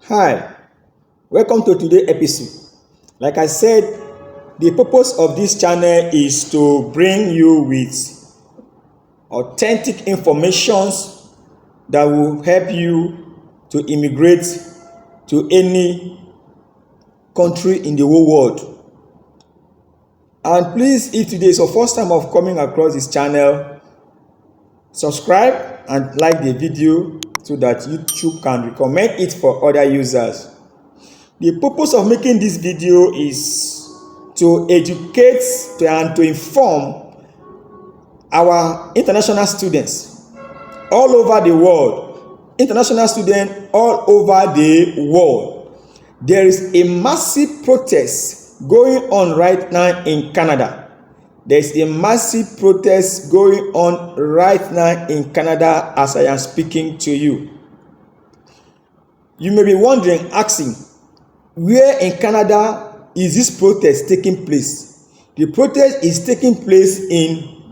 Hi, welcome to today's episode. Like I said, the purpose of this channel is to bring you with authentic informations that will help you to immigrate to any country in the whole world. And please, if today is your first time of coming across this channel, subscribe and like the video so that YouTube can recommend it for other users. The purpose of making this video is to educate and to inform our international students all over the world. International students all over the world. There is a massive protest going on right now in Canada. There is a massive protest going on right now in Canada as I am speaking to you. You may be wondering, asking, where in Canada is this protest taking place? The protest is taking place in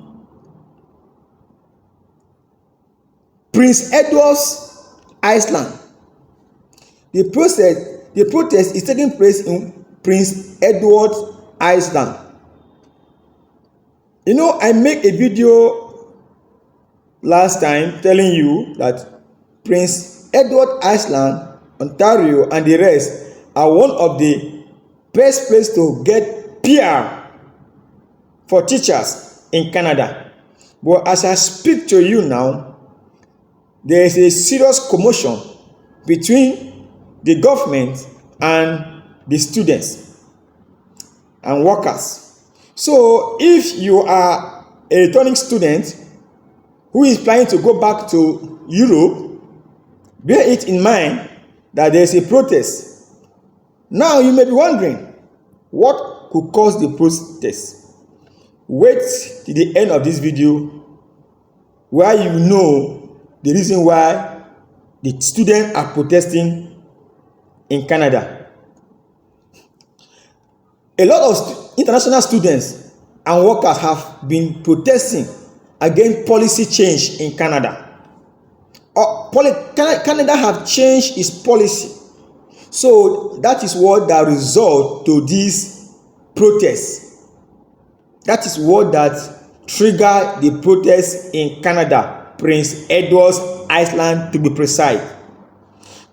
Prince Edward's Island. The protest is taking place in Prince Edward Island. You know, I made a video last time telling you that Prince Edward Island, Ontario, and the rest are one of the best places to get PR for teachers in Canada. But as I speak to you now, there is a serious commotion between the government and the students and workers. So if you are a returning student who is planning to go back to Europe, bear it in mind that there is a protest. Now you may be wondering, what could cause the protest? Wait till the end of this video where you know the reason why the students are protesting in Canada. A lot of international students and workers have been protesting against policy change in Canada. Canada have changed its policy. So that is what that result to this protest. That is what that triggered the protest in Canada, Prince Edward's Island to be precise.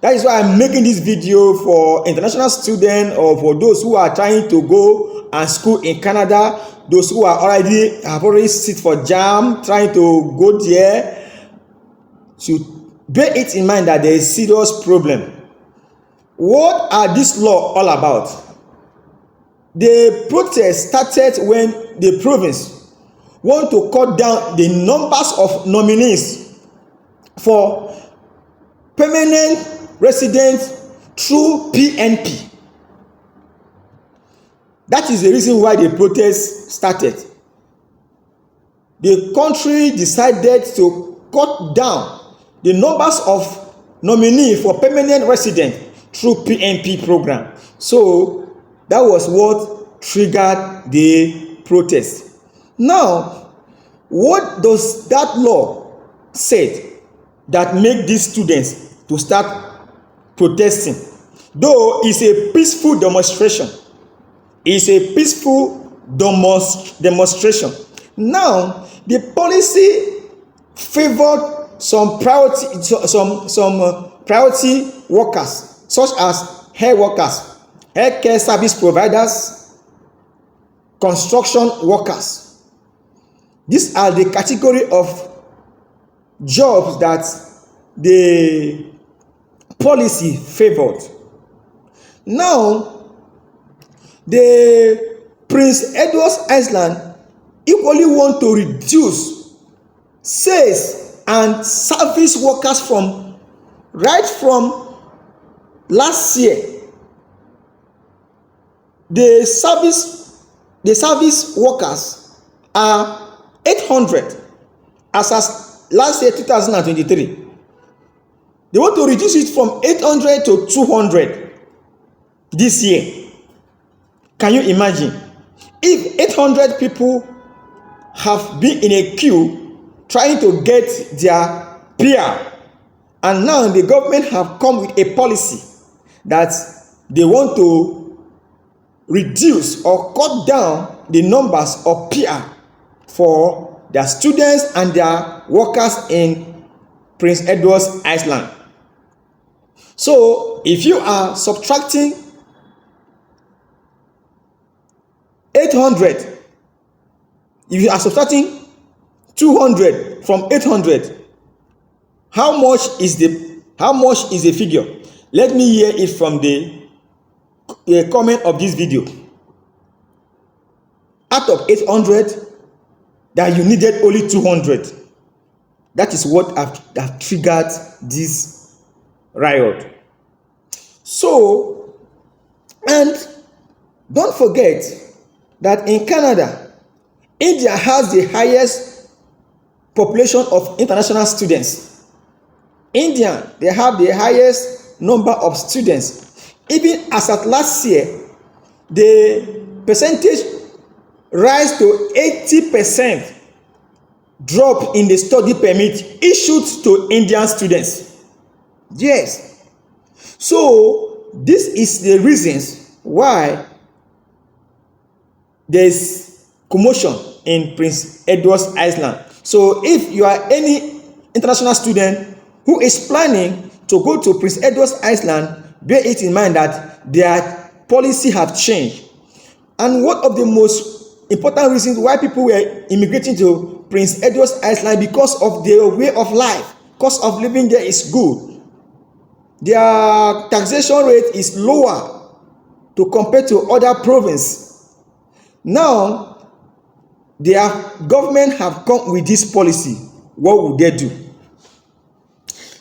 That is why I'm making this video for international students or for those who are trying to go and school in Canada, those who have already sit for JAM, trying to go there. To bear it in mind that there is serious problem. What are this law all about? The protest started when the province want to cut down the numbers of nominees for permanent residents through PNP. That is the reason why the protest started. The country decided to cut down the numbers of nominees for permanent residents through PNP program. So that was what triggered the protest. Now, what does that law say that make these students to start protesting? Though it's a peaceful demonstration. It's a peaceful demonstration. Now, the policy favored some priority workers, such as health workers, healthcare service providers, construction workers. These are the category of jobs that the policy favored. Now, the Prince Edward's Island equally want to reduce sales and service workers from last year. The service workers are 800 as last year 2023. They want to reduce it from 800 to 200 this year. Can you imagine? If 800 people have been in a queue trying to get their PR, and now the government have come with a policy that they want to reduce or cut down the numbers of PR for their students and their workers in Prince Edward's Island. So if you are subtracting 800, if you are subtracting 200 from 800, how much is the figure? Let me hear it from the comment of this video. Out of 800, that you needed only 200. That is what have triggered this riot. So, and don't forget that in Canada, India has the highest population of international students. India, they have the highest number of students. Even as at last year, the percentage rise to 80% drop in the study permit issued to Indian students. Yes. So this is the reasons why there is commotion in Prince Edward's Island. So if you are any international student who is planning to go to Prince Edward's Island, bear it in mind that their policy have changed. And one of the most important reasons why people were immigrating to Prince Edward's Island, because of their way of life, cost of living there is good. Their taxation rate is lower to compare to other provinces. Now, their government have come with this policy. What would they do?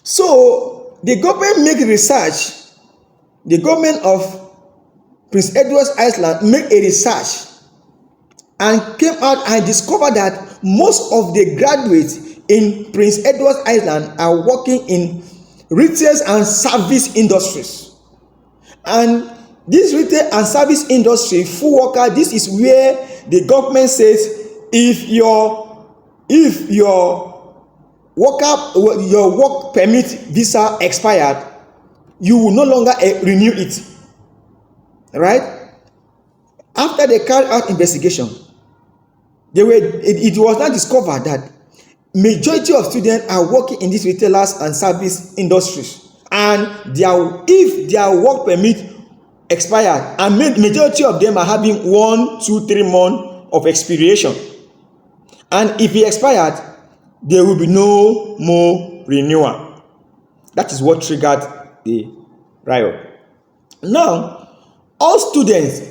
So, the government make research. The government of Prince Edward's Island make a research and came out and discovered that most of the graduates in Prince Edward's Island are working in retail and service industries. And this retail and service industry, full worker, this is where the government says if your work permit visa expired, you will no longer renew it. Right? After they carried out investigation, it was not discovered that majority of students are working in these retailers and service industries, and if their work permit expired, and majority of them are having 1, 2, 3 months of expiration, and if it expired, there will be no more renewal. That is what triggered the riot. Now, all students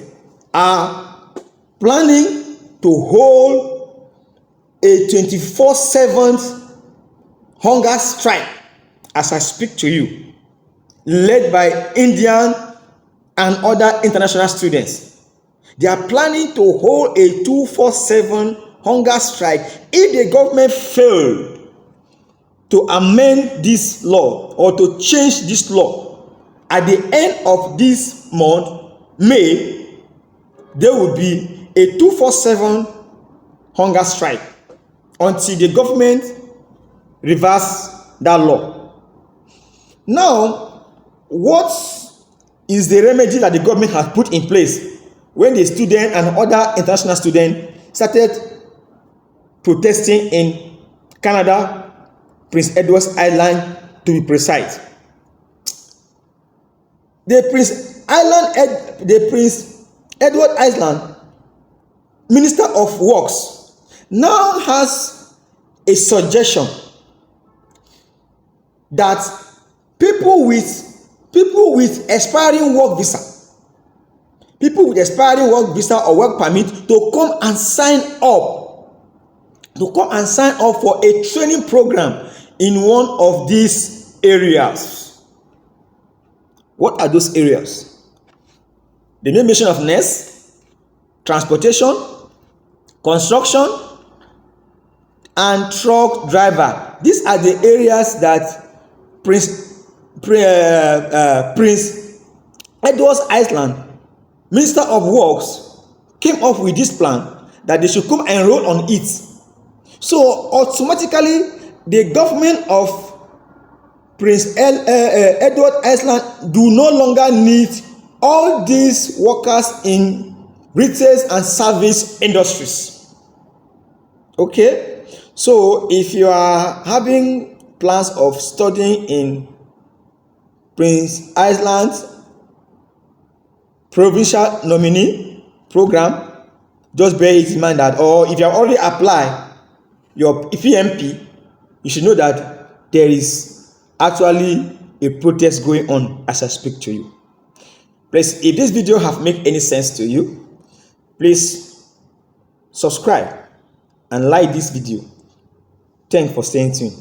are planning to hold a 24/7 hunger strike as I speak to you, led by Indian and other international students. They are planning to hold a 24/7 hunger strike if the government failed to amend this law or to change this law. At the end of this month, May, there will be a 24/7 hunger strike until the government reverse that law. Now, what is the remedy that the government has put in place when the student and other international students started protesting in Canada, Prince Edward's Island to be precise? The Prince Edward Island Minister of Works now has a suggestion that people with expiring work visa or work permit to come and sign up for a training program in one of these areas. What are those areas? The main mission of nurse, transportation, construction, and truck driver. These are the areas that Prince Edward's Island Minister of Works came up with this plan that they should come enroll on it. So automatically, the government of Edward Island do no longer need all these workers in retail and service industries. Okay, so if you are having plans of studying in Prince Island provincial nominee program, just bear it in mind that, or if you have already applied your PMP, you should know that there is actually a protest going on as I speak to you. Please, if this video have made any sense to you, please subscribe and like this video. Thanks for staying tuned.